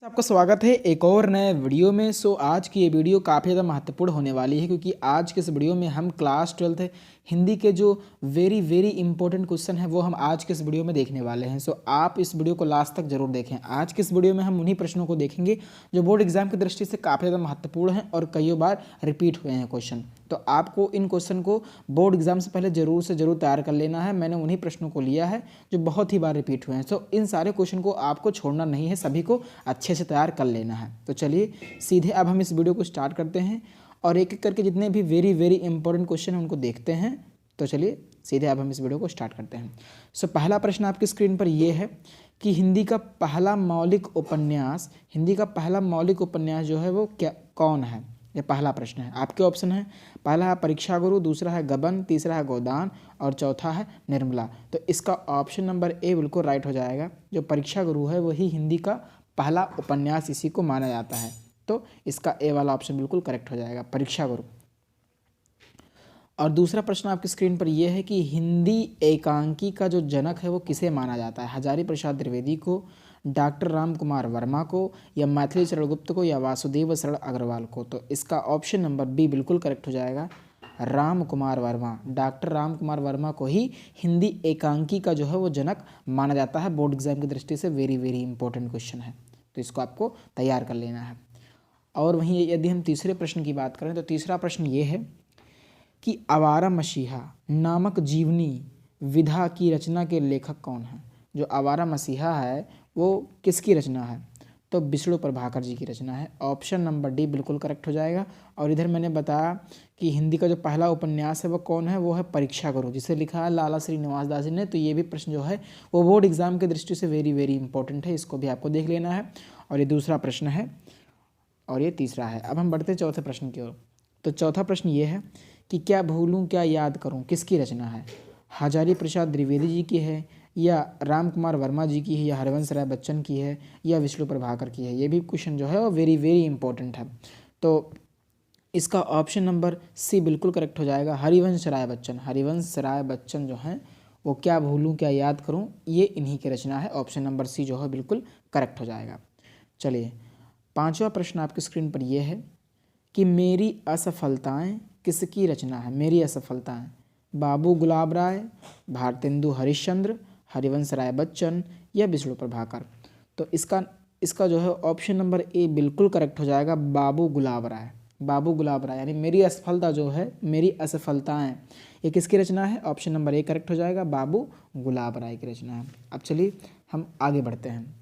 आपका स्वागत है एक और नए वीडियो में। आज की ये वीडियो काफ़ी ज़्यादा महत्वपूर्ण होने वाली है क्योंकि आज के इस वीडियो में हम क्लास 12 हिंदी के जो वेरी इंपॉर्टेंट क्वेश्चन है वो हम आज के इस वीडियो में देखने वाले हैं। आप इस वीडियो को लास्ट तक जरूर देखें। आज के इस वीडियो में हम उन्हीं प्रश्नों को देखेंगे जो बोर्ड एग्जाम की दृष्टि से काफ़ी ज़्यादा महत्वपूर्ण हैं और कई बार रिपीट हुए हैं क्वेश्चन। तो आपको इन क्वेश्चन को बोर्ड एग्जाम से पहले जरूर से जरूर तैयार कर लेना है। मैंने उन्हीं प्रश्नों को लिया है जो बहुत ही बार रिपीट हुए हैं। इन सारे क्वेश्चन को आपको छोड़ना नहीं है, सभी को अच्छे से तैयार कर लेना है। तो चलिए सीधे अब हम इस वीडियो को स्टार्ट करते हैं और एक एक करके जितने भी वेरी इंपॉर्टेंट क्वेश्चन हैं उनको देखते हैं। तो चलिए सीधे अब हम इस वीडियो को स्टार्ट करते हैं। पहला प्रश्न आपकी स्क्रीन पर यह है कि हिंदी का पहला मौलिक उपन्यास जो है वो क्या कौन है। ये पहला प्रश्न है। आपके ऑप्शन है, पहला है परीक्षा गुरु, दूसरा है गबन, तीसरा है गोदान और चौथा है निर्मला। तो इसका ऑप्शन नंबर ए बिल्कुल राइट हो जाएगा। जो परीक्षा गुरु है वही हिंदी का पहला उपन्यास इसी को माना जाता है। तो इसका ए वाला ऑप्शन बिल्कुल करेक्ट हो जाएगा, परीक्षा गुरु। और दूसरा प्रश्न आपकी स्क्रीन पर यह है कि हिंदी एकांकी का जो जनक है वो किसे माना जाता है। हजारी प्रसाद द्विवेदी को, डॉक्टर राम कुमार वर्मा को, या मैथिली शरण गुप्त को, या वासुदेव शरण अग्रवाल को। तो इसका ऑप्शन नंबर बी बिल्कुल करेक्ट हो जाएगा, राम कुमार वर्मा। डॉक्टर राम कुमार वर्मा को ही हिंदी एकांकी का जो है वो जनक माना जाता है। बोर्ड एग्जाम की दृष्टि से वेरी इंपॉर्टेंट क्वेश्चन है, तो इसको आपको तैयार कर लेना है। और वहीं यदि हम तीसरे प्रश्न की बात करें तो तीसरा प्रश्न ये है कि आवारा मसीहा नामक जीवनी विधा की रचना के लेखक कौन है। जो आवारा मसीहा है वो किसकी रचना है। तो विष्णु प्रभाकर जी की रचना है। ऑप्शन नंबर डी बिल्कुल करेक्ट हो जाएगा। और इधर मैंने बताया कि हिंदी का जो पहला उपन्यास है वो कौन है, वो है परीक्षा गुरु, जिसे लिखा है लाला श्रीनिवास दास जी ने। तो ये भी प्रश्न जो है वो बोर्ड एग्जाम की दृष्टि से वेरी इंपॉर्टेंट है, इसको भी आपको देख लेना है। और ये दूसरा प्रश्न है और ये तीसरा है। अब हम बढ़ते हैं चौथे प्रश्न की ओर। तो चौथा प्रश्न ये है कि क्या भूलूं क्या याद करूं किसकी रचना है। हजारी प्रसाद द्विवेदी जी की है, या राम कुमार वर्मा जी की है, या हरिवंश राय बच्चन की है, या विष्णु प्रभाकर की है। ये भी क्वेश्चन जो है वो वेरी इंपॉर्टेंट है। तो इसका ऑप्शन नंबर सी बिल्कुल करेक्ट हो जाएगा, हरिवंश राय बच्चन। हरिवंश राय बच्चन जो हैं वो क्या भूलूं क्या याद करूं ये इन्हीं की रचना है। ऑप्शन नंबर सी जो है बिल्कुल करेक्ट हो जाएगा। चलिए पांचवा प्रश्न आपकी स्क्रीन पर यह है कि मेरी असफलताएं किसकी रचना है। मेरी असफलताएं, बाबू गुलाब राय, भारतेंदु हरिश्चंद्र, हरिवंश राय बच्चन, या विष्णु प्रभाकर। तो इसका जो है ऑप्शन नंबर ए बिल्कुल करेक्ट हो जाएगा, बाबू गुलाब राय। बाबू गुलाब राय यानी मेरी असफलता जो है, मेरी असफलताएं, ये किसकी रचना है। ऑप्शन नंबर ए करेक्ट हो जाएगा, बाबू गुलाब राय की रचना है। अब चलिए हम आगे बढ़ते हैं।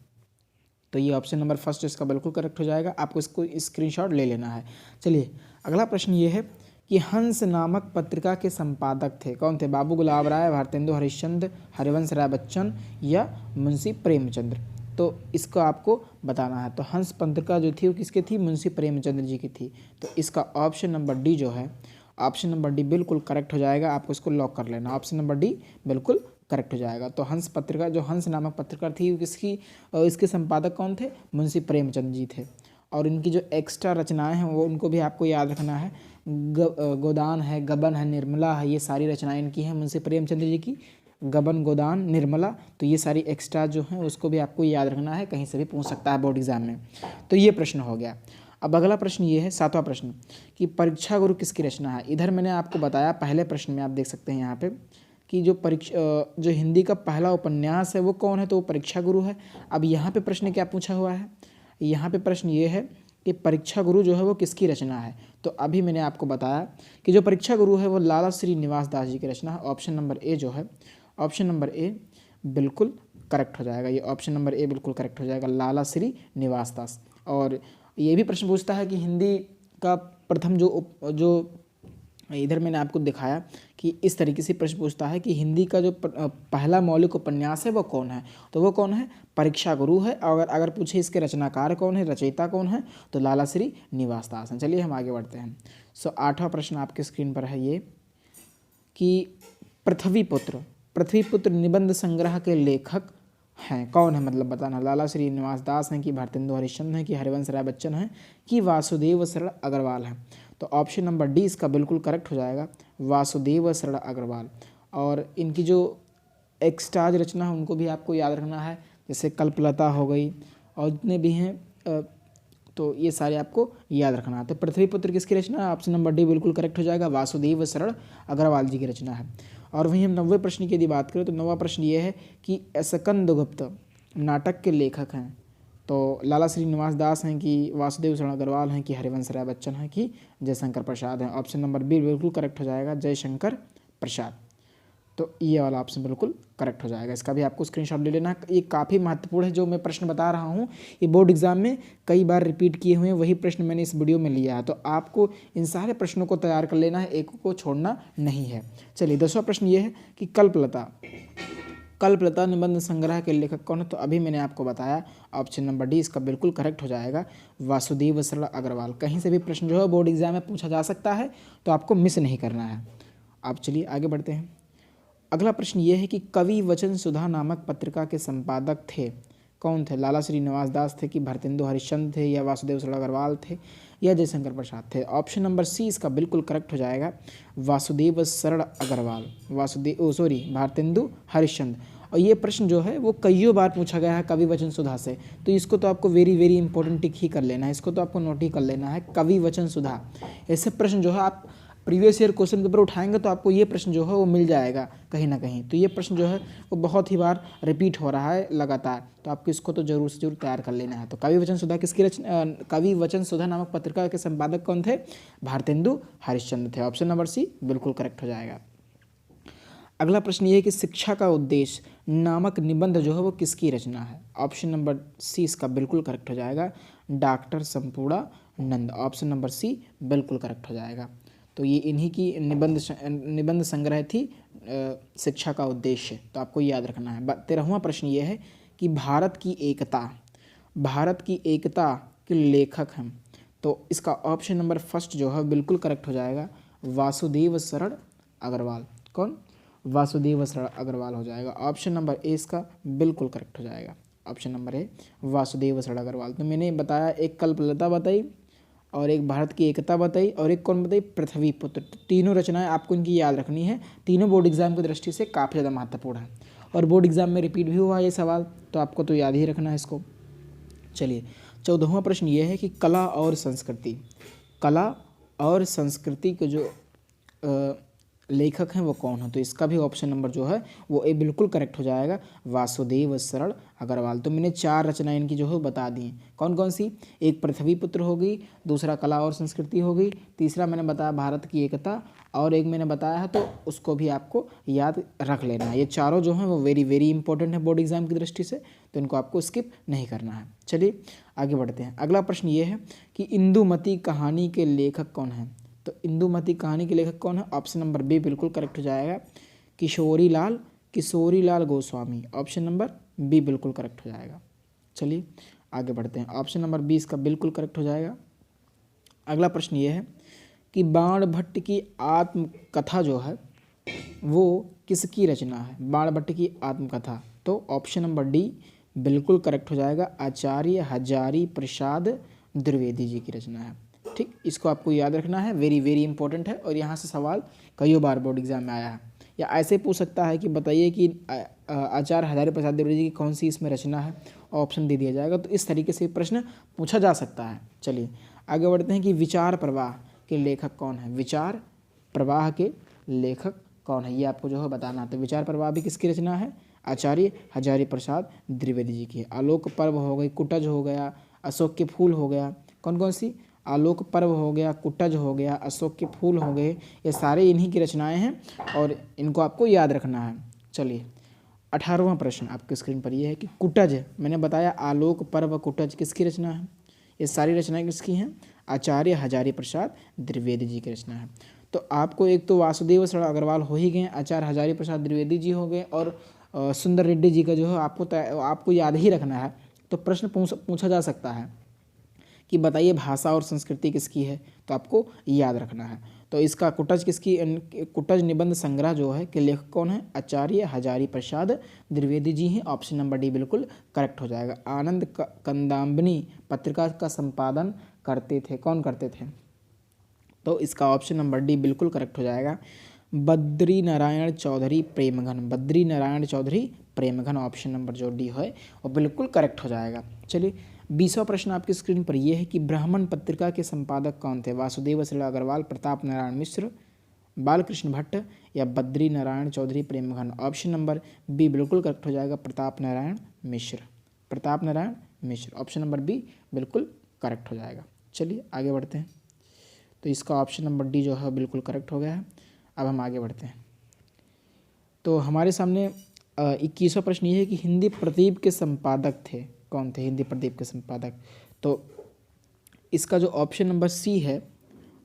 तो ये ऑप्शन नंबर फर्स्ट इसका बिल्कुल करेक्ट हो जाएगा, आपको इसको स्क्रीनशॉट ले लेना है। चलिए अगला प्रश्न ये है कि हंस नामक पत्रिका के संपादक थे कौन थे। बाबू गुलाब राय, भारतेंदु हरिश्चंद्र, हरिवंश राय बच्चन, या मुंशी प्रेमचंद्र। तो इसको आपको बताना है। तो हंस पत्रिका जो थी वो किसकी थी, मुंशी प्रेमचंद्र जी की थी। तो इसका ऑप्शन नंबर डी जो है, ऑप्शन नंबर डी बिल्कुल करेक्ट हो जाएगा, आपको इसको लॉक कर लेना। ऑप्शन नंबर डी बिल्कुल करेक्ट हो जाएगा। तो हंस पत्रिका, जो हंस नामक पत्रिका थी किसकी, इसके संपादक कौन थे, मुंशी प्रेमचंद जी थे। और इनकी जो एक्स्ट्रा रचनाएं हैं वो उनको भी आपको याद रखना है। गोदान है, गबन है, निर्मला है, ये सारी रचनाएं इनकी हैं मुंशी प्रेमचंद जी की। गबन, गोदान, निर्मला, तो ये सारी एक्स्ट्रा जो हैं उसको भी आपको याद रखना है, कहीं से भी पूछ सकता है बोर्ड एग्जाम में। तो ये प्रश्न हो गया। अब अगला प्रश्न ये है, सातवां प्रश्न, कि परीक्षा गुरु किसकी रचना है। इधर मैंने आपको बताया पहले प्रश्न में, आप देख सकते हैं यहाँ पे कि जो हिंदी का पहला उपन्यास है वो कौन है, तो वो परीक्षा गुरु है। अब यहाँ पे प्रश्न क्या पूछा हुआ है, यहाँ पे प्रश्न ये है कि परीक्षा गुरु जो है वो किसकी रचना है। तो अभी मैंने आपको बताया कि जो परीक्षा गुरु है वो लाला श्रीनिवास दास जी की रचना है। ऑप्शन नंबर ए जो है, ऑप्शन नंबर ए बिल्कुल करेक्ट हो जाएगा। ये ऑप्शन नंबर ए बिल्कुल करेक्ट हो जाएगा, लाला दास। और ये भी प्रश्न पूछता है कि हिंदी का प्रथम जो इधर मैंने आपको दिखाया कि इस तरीके से प्रश्न पूछता है कि हिंदी का जो पहला मौलिक उपन्यास है वो कौन है। तो वो कौन है, परीक्षा गुरु है। और अगर पूछे इसके रचनाकार कौन है, रचयिता कौन है, तो लाला श्रीनिवास दास हैं। चलिए हम आगे बढ़ते हैं। आठवां प्रश्न आपके स्क्रीन पर है ये कि पृथ्वीपुत्र निबंध संग्रह के लेखक हैं कौन है, मतलब बताना। लाला श्रीनिवास दास हैं, कि भारतेंदु हरिश्चंद्र हैं, कि हरिवंश राय बच्चन हैं, कि वासुदेव शरण अग्रवाल हैं। तो ऑप्शन नंबर डी इसका बिल्कुल करेक्ट हो जाएगा, वासुदेव शरण अग्रवाल। और इनकी जो एक्स्ट्रा रचना है उनको भी आपको याद रखना है, जैसे कल्पलता हो गई और जितने भी हैं तो ये सारे आपको याद रखना है। तो पृथ्वीपुत्र किसकी रचना है? ऑप्शन नंबर डी बिल्कुल करेक्ट हो जाएगा, वासुदेव शरण अग्रवाल जी की रचना है। और वहीं हम 90वें प्रश्न की यदि बात करें तो 90वां प्रश्न ये है कि स्कंदगुप्त नाटक के लेखक हैं तो लाला श्रीनिवास दास हैं कि वासुदेव शरण अग्रवाल हैं कि हरिवंश राय बच्चन हैं कि जयशंकर प्रसाद हैं। ऑप्शन नंबर बी बिल्कुल करेक्ट हो जाएगा, जयशंकर प्रसाद। तो ये वाला ऑप्शन बिल्कुल करेक्ट हो जाएगा। इसका भी आपको स्क्रीनशॉट ले लेना। ये काफ़ी महत्वपूर्ण है जो मैं प्रश्न बता रहा हूँ, ये बोर्ड एग्जाम में कई बार रिपीट किए हुए हैं, वही प्रश्न मैंने इस वीडियो में लिया है। तो आपको इन सारे प्रश्नों को तैयार कर लेना है, एक को छोड़ना नहीं है। चलिए 10वां प्रश्न ये है कि कल्पलता निबंध संग्रह के लेखक कौन है? तो अभी मैंने आपको बताया, ऑप्शन नंबर डी इसका बिल्कुल करेक्ट हो जाएगा, वासुदेव शरण अग्रवाल। कहीं से भी प्रश्न जो है बोर्ड एग्जाम में पूछा जा सकता है, तो आपको मिस नहीं करना है। आप चलिए आगे बढ़ते हैं। अगला प्रश्न ये है कि कवि वचन सुधा नामक पत्रिका के संपादक थे कौन थे? लाला श्रीनिवास दास थे कि भारतेंदु हरिश्चंद्र थे या वासुदेव शरण अग्रवाल थे या जयशंकर प्रसाद थे? ऑप्शन नंबर सी इसका बिल्कुल करेक्ट हो जाएगा, वासुदेव शरण अग्रवाल, भारतेंदु हरिश्चंद्र। और ये प्रश्न जो है वो कईयों बार पूछा गया है कवि वचन सुधा से, तो इसको तो आपको वेरी वेरी इंपॉर्टेंट टिक ही कर लेना है, इसको तो आपको नोट ही कर लेना है, कवि वचन सुधा। ऐसे प्रश्न जो है आप प्रीवियस ईयर क्वेश्चन पेपर उठाएंगे तो आपको ये प्रश्न जो है वो मिल जाएगा कहीं ना कहीं। तो ये प्रश्न जो है वो बहुत ही बार रिपीट हो रहा है लगातार, तो आपको इसको तो जरूर से जरूर तैयार कर लेना है। तो कवि वचन सुधा किसकी रचना? कवि वचन सुधा नामक पत्रिका के संपादक कौन थे? भारतेंदु हरिश्चंद्र थे। ऑप्शन नंबर सी बिल्कुल करेक्ट हो जाएगा। अगला प्रश्न ये है कि शिक्षा का उद्देश्य नामक निबंध जो है वो किसकी रचना है? ऑप्शन नंबर सी इसका बिल्कुल करेक्ट हो जाएगा, डॉक्टर संपूर्णा नंद। ऑप्शन नंबर सी बिल्कुल करेक्ट हो जाएगा। तो ये इन्हीं की निबंध संग्रह थी शिक्षा का उद्देश्य, तो आपको याद रखना है। 13वां प्रश्न ये है कि भारत की एकता के लेखक हैं, तो इसका ऑप्शन नंबर फर्स्ट जो है बिल्कुल करेक्ट हो जाएगा, वासुदेव शरण अग्रवाल। कौन? वासुदेव शरण अग्रवाल हो जाएगा। ऑप्शन नंबर ए इसका बिल्कुल करेक्ट हो जाएगा, ऑप्शन नंबर ए वासुदेव शरण अग्रवाल। तो मैंने बताया, एक कल्पलता बताई और एक भारत की एकता बताई और एक कौन बताई? पृथ्वीपुत्र। तीनों रचनाएं आपको इनकी याद रखनी है, तीनों बोर्ड एग्जाम की दृष्टि से काफ़ी ज़्यादा महत्वपूर्ण है और बोर्ड एग्जाम में रिपीट भी हुआ ये सवाल, तो आपको तो याद ही रखना है इसको। चलिए 14वां प्रश्न ये है कि कला और संस्कृति के जो लेखक हैं वो कौन है? तो इसका भी ऑप्शन नंबर जो है वो ए बिल्कुल करेक्ट हो जाएगा, वासुदेव शरण अग्रवाल। तो मैंने 4 रचनाएं इनकी जो है बता दी हैं, कौन कौन सी? एक पृथ्वीपुत्र हो गई, दूसरा कला और संस्कृति हो गई, तीसरा मैंने बताया भारत की एकता, और एक मैंने बताया है तो उसको भी आपको याद रख लेना है। ये चारों जो हैं वो वेरी वेरी इंपॉर्टेंट है बोर्ड एग्जाम की दृष्टि से, तो इनको आपको स्किप नहीं करना है। चलिए आगे बढ़ते हैं। अगला प्रश्न ये है कि इंदुमती कहानी के लेखक कौन है? तो इंदुमती कहानी के लेखक कौन है? ऑप्शन नंबर बी बिल्कुल करेक्ट हो जाएगा, Kishori Lal Goswami. Option number B बिल्कुल करेक्ट हो जाएगा। चलिए आगे बढ़ते हैं। ऑप्शन नंबर बी इसका बिल्कुल करेक्ट हो जाएगा। अगला प्रश्न ये है कि बाण भट्ट की आत्मकथा जो है वो किसकी रचना है? बाण भट्ट की आत्मकथा, तो ऑप्शन नंबर डी बिल्कुल करेक्ट हो जाएगा, आचार्य हजारी प्रसाद द्विवेदी जी की रचना है। ठीक, इसको आपको याद रखना है, वेरी वेरी इंपॉर्टेंट है और यहाँ से सवाल कई बार बोर्ड एग्जाम में आया है। या ऐसे पूछ सकता है कि बताइए कि आचार्य हजारी प्रसाद द्विवेदी जी की कौन सी इसमें रचना है, ऑप्शन दे दिया जाएगा। तो इस तरीके से प्रश्न पूछा जा सकता है। चलिए आगे बढ़ते हैं कि विचार प्रवाह के लेखक कौन है? विचार प्रवाह के लेखक कौन है ये आपको जो है बताना। तो विचार प्रवाह भी किसकी रचना है? आचार्य हजारी प्रसाद द्विवेदी जी की है। आलोक पर्व हो गई, कुटज हो गया, अशोक के फूल हो गया, कौन कौन सी? आलोक पर्व हो गया, कुटज हो गया, अशोक के फूल हो गए, ये सारे इन्हीं की रचनाएं हैं और इनको आपको याद रखना है। चलिए 18वां प्रश्न आपके स्क्रीन पर ये है कि कुटज, मैंने बताया आलोक पर्व कुटज किसकी रचना है? ये सारी रचनाएं किसकी हैं? आचार्य हजारी प्रसाद द्विवेदी जी की रचना है। तो आपको एक तो वासुदेव शरण अग्रवाल हो ही गए, आचार्य हजारी प्रसाद द्विवेदी जी हो गए और सुंदर रेड्डी जी का जो है आपको याद ही रखना है। तो प्रश्न पूछा जा सकता है कि बताइए भाषा और संस्कृति किसकी है, तो आपको याद रखना है। तो इसका कुटज निबंध संग्रह जो है के लेखक कौन है? आचार्य हजारी प्रसाद द्विवेदी जी हैं। ऑप्शन नंबर डी बिल्कुल करेक्ट हो जाएगा। आनंद कंदाबनी पत्रिका का संपादन करते थे, कौन करते थे? तो इसका ऑप्शन नंबर डी बिल्कुल करेक्ट हो जाएगा, बद्री नारायण चौधरी प्रेमघन। ऑप्शन नंबर जो डी है वो बिल्कुल करेक्ट हो जाएगा। चलिए 20वां प्रश्न आपकी स्क्रीन पर यह है कि ब्राह्मण पत्रिका के संपादक कौन थे? वासुदेव श्री अग्रवाल, प्रताप नारायण मिश्र, बालकृष्ण भट्ट या Badri Narayan Chaudhary Premghan. Option number B बिल्कुल करेक्ट हो जाएगा, Pratap Narayan Mishra. Pratap Narayan Mishra, option number B बिल्कुल करेक्ट हो जाएगा। चलिए आगे बढ़ते हैं। तो इसका ऑप्शन नंबर डी जो है बिल्कुल करेक्ट हो गया है। अब हम आगे बढ़ते हैं। तो हमारे सामने 21वां प्रश्न ये है कि हिंदी प्रदीप के संपादक थे, कौन थे हिंदी प्रदीप के संपादक? तो इसका जो ऑप्शन नंबर सी है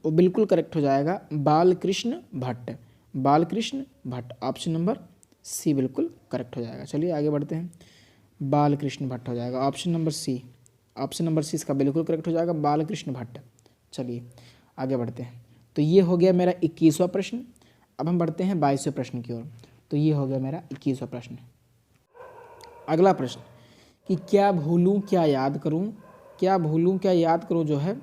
वो बिल्कुल करेक्ट हो जाएगा, Balkrishna Bhatt. Balkrishna Bhatt, option number C बिल्कुल करेक्ट हो जाएगा। चलिए आगे बढ़ते हैं। बालकृष्ण भट्ट हो जाएगा option number C. Option number C इसका बिल्कुल करेक्ट हो जाएगा, बालकृष्ण भट्ट। चलिए आगे बढ़ते हैं। तो ये हो गया मेरा 21वां प्रश्न। अब हम बढ़ते हैं 22वें प्रश्न की ओर। तो ये हो गया मेरा 21वां प्रश्न। अगला प्रश्न कि क्या भूलूं क्या याद करूं, क्या भूलूं क्या याद करूं जो है,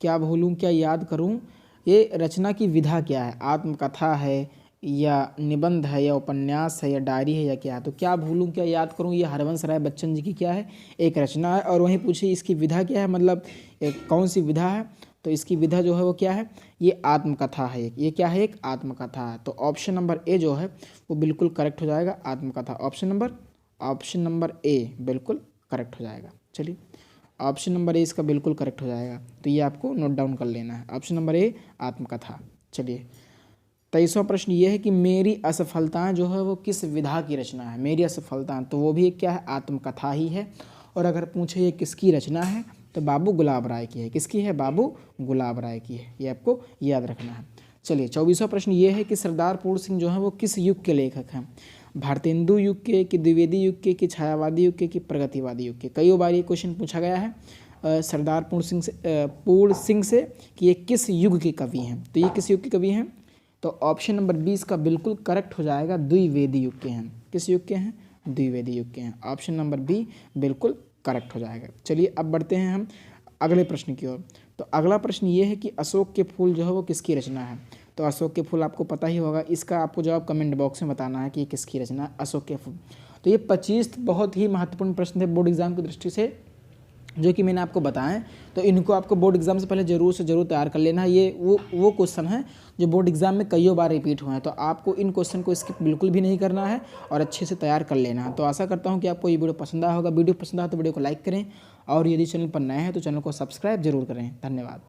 क्या भूलूं क्या याद करूं, ये रचना की विधा क्या है? आत्मकथा है या निबंध है या उपन्यास है या डायरी है या क्या है? तो क्या भूलूं क्या याद करूं ये हरवंश राय बच्चन जी की क्या है? एक रचना है। और वहीं पूछिए इसकी विधा क्या है, मतलब कौन सी विधा है? तो इसकी विधा जो है वो क्या है? ये आत्मकथा है। ये क्या है? एक आत्मकथा है। तो ऑप्शन नंबर ए जो है वो बिल्कुल करेक्ट हो जाएगा, आत्मकथा। ऑप्शन नंबर ए बिल्कुल करेक्ट हो जाएगा। चलिए ऑप्शन नंबर ए इसका बिल्कुल करेक्ट हो जाएगा। तो ये आपको नोट डाउन कर लेना है, ऑप्शन नंबर ए आत्मकथा। चलिए 23वां प्रश्न ये है कि मेरी असफलताएं जो है वो किस विधा की रचना है? मेरी असफलताएं, तो वो भी एक क्या है? आत्मकथा ही है। और अगर पूछे ये किसकी रचना है तो बाबू गुलाब राय की है। किसकी है? बाबू गुलाब राय की है। ये आपको याद रखना है। चलिए 24वां प्रश्न ये है कि सरदार पूर्ण सिंह जो है वो किस युग के लेखक हैं? भारतेंदु युग के, कि द्विवेदी युग के, कि छायावादी युग के, कि प्रगतिवादी युग के? कई बार ये क्वेश्चन पूछा गया है सरदार पूर्ण सिंह से कि ये किस युग के कवि हैं। तो ये किस युग के कवि हैं? तो ऑप्शन नंबर 20 का बिल्कुल करेक्ट हो जाएगा, द्विवेदी युग के हैं। किस युग के हैं? द्विवेदी युग के हैं। ऑप्शन नंबर बी बिल्कुल करेक्ट हो जाएगा। चलिए अब बढ़ते हैं हम अगले प्रश्न की ओर। तो अगला प्रश्न ये है कि अशोक के फूल जो है वो किसकी रचना है? तो अशोक के फूल आपको पता ही होगा, इसका आपको जवाब कमेंट बॉक्स में बताना है कि ये किसकी रचना है, अशोक के फूल। तो ये 25 बहुत ही महत्वपूर्ण प्रश्न थे बोर्ड एग्जाम की दृष्टि से, जो कि मैंने आपको बताएं। तो इनको आपको बोर्ड एग्जाम से पहले जरूर से जरूर तैयार कर लेना है। ये वो क्वेश्चन है जो बोर्ड एग्जाम में कईयों बार रिपीट हुए हैं। तो आपको इन क्वेश्चन को स्किप बिल्कुल भी नहीं करना है और अच्छे से तैयार कर लेना है। तो आशा करता हूँ कि आपको ये वीडियो पसंद आया होगा। वीडियो पसंद आया तो वीडियो को लाइक करें और यदि चैनल पर नए हैं तो चैनल को सब्सक्राइब जरूर करें। धन्यवाद।